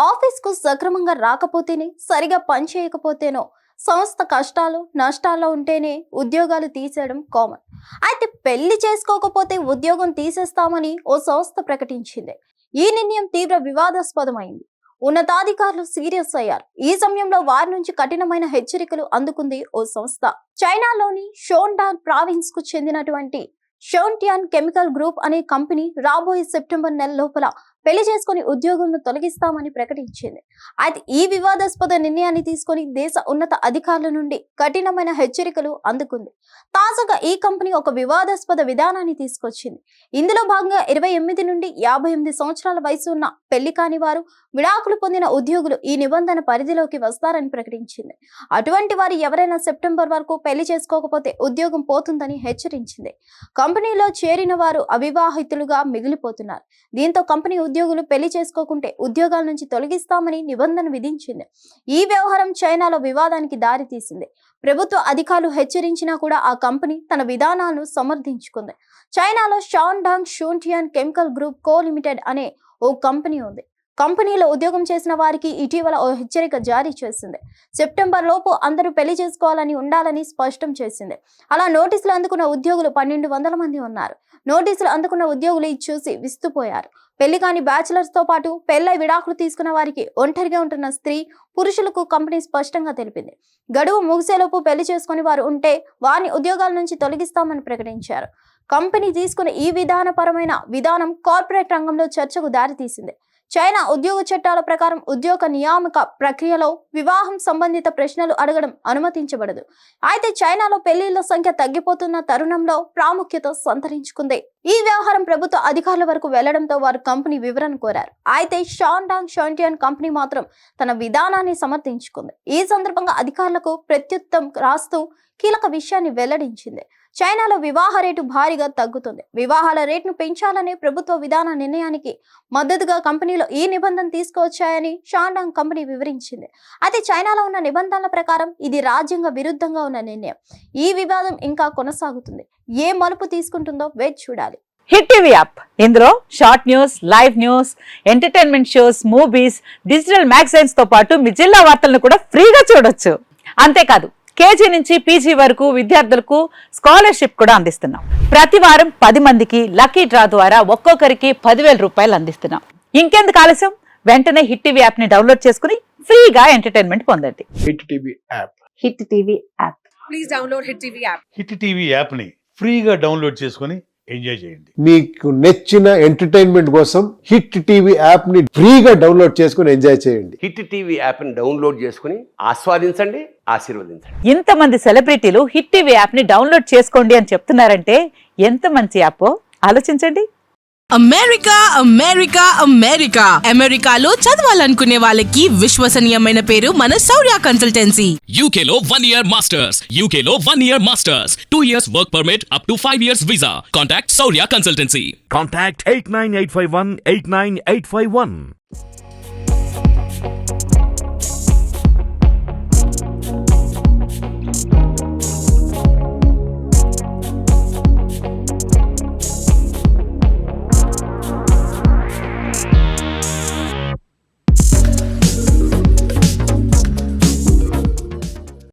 ఆఫీస్కు సక్రమంగా రాకపోతేనే, సరిగా పని చేయకపోతేనో, సంస్థ కష్టాలు నష్టాల్లో ఉంటేనే ఉద్యోగాలు తీసేయడం కామన్. అయితే పెళ్లి చేసుకోకపోతే ఉద్యోగం తీసేస్తామని ఓ సంస్థ ప్రకటించింది. ఈ నిర్ణయం తీవ్ర వివాదాస్పదమైంది. ఉన్నతాధికారులు సీరియస్ అయ్యారు. ఈ సమయంలో వారి నుంచి కఠినమైన హెచ్చరికలు అందుకుంది ఓ సంస్థ. చైనాలోని షోన్డాన్ ప్రావిన్స్ కు చెందినటువంటి షోన్టియాన్ కెమికల్ గ్రూప్ అనే కంపెనీ రాబోయే సెప్టెంబర్ నెల లోపల పెళ్లి చేసుకుని ఉద్యోగులను తొలగిస్తామని ప్రకటించింది. అయితే ఈ వివాదాస్పద నిర్ణయాన్ని తీసుకొని దేశ ఉన్నత అధికారుల నుండి కఠినమైన హెచ్చరికలు అందుకుంది. తాజాగా ఈ కంపెనీ ఒక వివాదాస్పద విధానాన్ని తీసుకొచ్చింది. ఇందులో భాగంగా 28 నుండి 58 సంవత్సరాల వయసు ఉన్న పెళ్లి కాని వారు, విడాకులు పొందిన ఉద్యోగులు ఈ నిబంధన పరిధిలోకి వస్తారని ప్రకటించింది. అటువంటి వారు ఎవరైనా సెప్టెంబర్ వరకు పెళ్లి చేసుకోకపోతే ఉద్యోగం పోతుందని హెచ్చరించింది. కంపెనీలో చేరిన వారు అవివాహితులుగా మిగిలిపోతున్నారు. దీంతో కంపెనీ ఉద్యోగులు పెళ్లి చేసుకోకుంటే ఉద్యోగాల నుంచి తొలగిస్తామని నిబంధన విధించింది. ఈ వ్యవహారం చైనాలో వివాదానికి దారితీసింది. ప్రభుత్వ అధికారులు హెచ్చరించినా కూడా ఆ కంపెనీ తన విధానాలను సమర్థించుకుంది. చైనాలో షాన్డాంగ్ షోన్టియాన్ కెమికల్ గ్రూప్ కో లిమిటెడ్ అనే ఓ కంపెనీ ఉంది. కంపెనీలో ఉద్యోగం చేసిన వారికి ఇటీవల ఓ హెచ్చరిక జారీ చేసింది. సెప్టెంబర్ లోపు అందరూ పెళ్లి చేసుకోవాలని ఉండాలని స్పష్టం చేసింది. అలా నోటీసులు అందుకున్న ఉద్యోగులు 1200 మంది ఉన్నారు. నోటీసులు అందుకున్న ఉద్యోగులు ఇది చూసి విస్తుపోయారు. పెళ్లి కాని బ్యాచిలర్స్ తో పాటు పెళ్లై విడాకులు తీసుకున్న వారికి, ఒంటరిగా ఉంటున్న స్త్రీ పురుషులకు కంపెనీ స్పష్టంగా తెలిపింది. గడువు ముగిసేలోపు పెళ్లి చేసుకుని వారు ఉంటే వారిని ఉద్యోగాల నుంచి తొలగిస్తామని ప్రకటించారు. కంపెనీ తీసుకున్న ఈ విధానం కార్పొరేట్ రంగంలో చర్చకు దారితీసింది. చైనా ఉద్యోగ చట్టాల ప్రకారం ఉద్యోగ నియామక ప్రక్రియలో వివాహం సంబంధిత ప్రశ్నలు అడగడం అనుమతించబడదు. అయితే చైనాలో పెళ్లిళ్ల సంఖ్య తగ్గిపోతున్న తరుణంలో ప్రాముఖ్యత సంతరించుకుంది. ఈ వ్యవహారం ప్రభుత్వ అధికారుల వరకు వెళ్లడంతో వారు కంపెనీ వివరణ కోరారు. అయితే షాన్డాంగ్ షోన్టియాన్ కంపెనీ మాత్రం తన విధానాన్ని సమర్థించుకుంది. ఈ సందర్భంగా అధికారులకు ప్రత్యుత్తరం రాస్తూ కీలక విషయాన్ని వెల్లడించింది. చైనాలో వివాహ రేటు భారీగా తగ్గుతుంది. వివాహాల రేటును పెంచాలనే ప్రభుత్వ విధాన నిర్ణయానికి మద్దతుగా కంపెనీలో ఈ నిబంధన తీసుకువచ్చాయని షాన్డాంగ్ కంపెనీ వివరించింది. అయితే చైనాలో ఉన్న నిబంధనల ప్రకారం ఇది రాజ్యాంగ విరుద్ధంగా ఉన్న నిర్ణయం. ఈ వివాదం ఇంకా కొనసాగుతుంది. ఏ మలుపు తీసుకుంటుందో వేచి చూడాలి. హిట్ టీవీ యాప్, ఇందులో short news, live news, entertainment shows, movies, digital magazines తో పాటు మీ జిల్లా వార్తలను కూడా ఫ్రీగా చూడొచ్చు. అంతేకాదు కేజీ నుంచి పీజీ వరకు విద్యార్థులకు స్కాలర్షిప్ కూడా అందిస్తున్నాం. ప్రతి వారం 10 మందికి లక్కీ డ్రా ద్వారా ఒక్కొక్కరికి 10,000 రూపాయలు అందిస్తున్నాం. ఇంకెందుకు ఆలస్యం, వెంటనే హిట్ టీవీ యాప్ ని డౌన్లోడ్ చేసుకుని ఫ్రీగా ఎంటర్టైన్మెంట్ పొందండి. Hit TV app. Hit TV app. Please download hit TV app. Hit TV app ని ఫ్రీగా డౌన్లోడ్ చేసుకుని ఎంజాయ్ చేయండి. మీకు నచ్చిన ఎంటర్టైన్మెంట్ కోసం హిట్ టీవీ యాప్ ని ఫ్రీగా డౌన్లోడ్ చేసుకుని ఎంజాయ్ చేయండి. హిట్ టీవీ యాప్ ని డౌన్లోడ్ చేసుకుని ఆస్వాదించండి, ఆశీర్వదించండి. ఇంతమంది సెలబ్రిటీలు హిట్ టీవీ యాప్ ని డౌన్లోడ్ చేసుకోండి అని చెప్తున్నారంటే ఎంత మంచి యాప్ ఆలోచించండి. అమెరికా అమెరికా అమెరికా అమెరికాలో చదవాలనుకునే వాళ్ళకి విశ్వసనీయమైన పేరు మన శౌర్య కన్సల్టెన్సీ. UK లో 1 year masters. UK లో 1 year masters. 2 years work permit up to 5 years visa. Contact Saurya Consultancy. Contact 89851 89851.